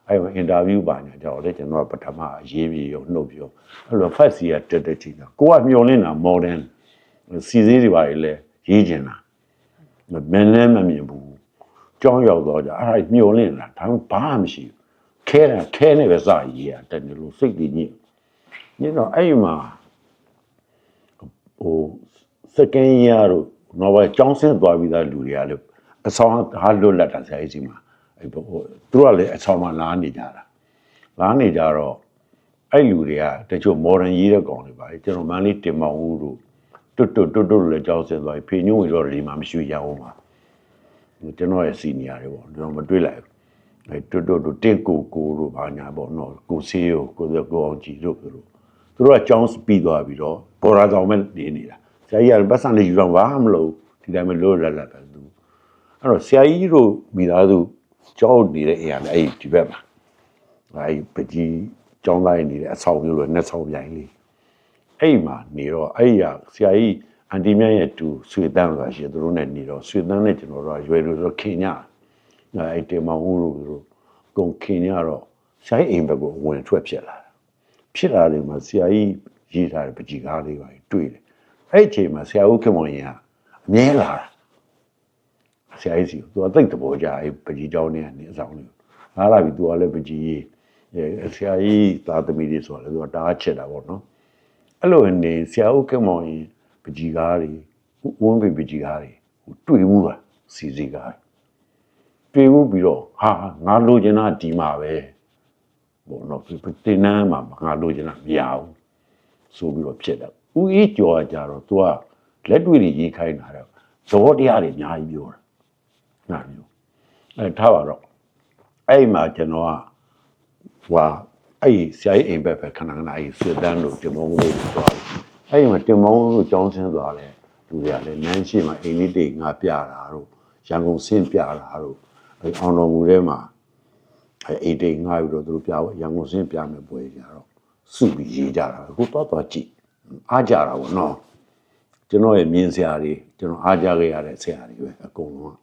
အဲ့အင်တာဗျူးပါညာကြောင့်လေကျွန်တော်ပထမရေးပြီးရောနှုတ်ပြီးရောအဲ့လို first year တက်တဲ့ချိန်ကကိုကမျောနေတာ modern စီစည်းတွေပါလေရေးကျင်တာမင်းလည်းမမြင်ဘူးကြောင်းရောက်တော့ကြအဲ့ဒါမျောနေတာဒါမှဘာမှမရှိဘူးခဲနေပဲစာရေးရတက်နေလို့စိတ်တည်ညစ်တော့အဲ့မှာဟို second year တို့တော့ကျောင်းဆင်းသွားပြီးသားလူတွေကလည်းအဆောင်ဟာလွတ်လပ်တာဆရာကြီးစီမှာအဲ့ဟိုသူတို့ကလည်းအဆောင်မှာလာနေကြတာလာနေကြတော့အဲ့လူတွေကတချို့ modern ရေးတဲ့ကောင်တွေပါကျွန်တော်မန်းလေးတင်မောင်ဦးတို့တွတ်လည်းကျောင်းဆင်းသွားပြီဖေညွန့်ဝီတော့ဒီမှာမရှိရအောင်ပါကျွန်တော်ရဲ့ senior တွေပေါ့ကျွန်တော်မတွေ့လိုက်ဘူးတွတ်တင်ကိုတို့ဘာညာပေါ့နော်ကိုဆေးကိုအောင်ကြည်တို့သူတို့ကကျောင်းပြီးသွားပြီးတော့ပေါ်ရာဆောင်မဲ့နေနေတာဆရာကြီးကပတ်စံလေးယူတော့ဘာမှမလုပ်ဒီတိုင်းပဲလို့လက်ပဲသူအဲ့တော့ဆရာကြီးတို့မိသားစုကျောင်းနေတဲ့အိမ်ကလည်းအဲ့ဒီဘက်မှာအဲ့ပကြီးကျောင်းသားနေတဲ့အဆောင်မျိုးလိုနှစ်ဆောင်ပြိုင်လေးအဲ့မှာနေတော့အဲ့ရဆရာကြီးအန်တီမြတ်ရဲ့တူဆွေတန်းဆိုတာရှိသူတို့နဲ့နေတော့ဆွေတန်းနဲ့ကျွန်တော်တို့ရွယ်လို့ဆိုခင်ညအဲ့တေမောင်ဦးတို့ကုန်ခင်ညတော့ဆရာကြီးအိမ်ဘက်ကိုဝင်ထွက်ဖြစ်လာတယ်မှာဆရာကြီးရေးထားတဲ့ပကြီးကားလေးပါတွေ့တယ်အဲ့အချိန်မှာဆရာဦးခင်မောင်ရင်ကအမြဲလာတာဆရာကြီးစီသူကသိတဲ့ဘောကြအဲ့ပကြီးเจ้าနေကနေအဆောင်လေးလာလာပြီးသူကလည်းပကြီးဆရာကြီးသာသမီတွေဆိုတော့သူကတားချစ်တာပေါ့နော်အဲ့လိုနေဆရာဦးခင်မောင်ရင်ပကြီးကားတွေဝန်းပကြီးကားတွေတွေ့မှုပါစီစီကားတွေ့မှုပြီးတော့ဟာငါလိုချင်တာဒီမှာပဲဘောနော်တင်နန်းမှာငါလိုချင်တာမရဘူးဆိုပြီးတော့ဖြစ်တယ်ဦးအေးကျော်ကြတော့သူကလက်တွေ့တွေရေးခိုင်းတာတော့သဘောတရားတွေအများကြီးပြောတာနားမျိုးထားပါတော့အဲ့မှာကျွန်တော်ကဟွာအဲ့ဆရာကြီးအိမ်ဘက်ပဲခဏအဲ့ဆွေတန်းလို့တင်မောင်းလို့သွားတယ်အဲ့မှာတင်မောင်းလို့ကျောင်းဆင်းသွားတယ်လူတွေကလည်းနန်းရှိမှာအိမ်လေးတိတ်ငါပြတာတို့ရန်ကုန်ဆင်းပြတာတို့အဲ့အောင်တော်မူထဲမှာအဲ့အိမ်တိတ်ငါပြီးတော့သူတို့ပြရန်ကုန်ဆင်းပြမယ်ပွဲကြတော့စုပြီးရေးကြတာကိုတော့ကြည့်အားကြတာပေါ့နော်ကျွန်တော်ရဲ့မြင်ဆရာတွေကျွန်တော်အားကြခဲ့ရတဲ့ဆရာတွေပဲအကုန်လုံး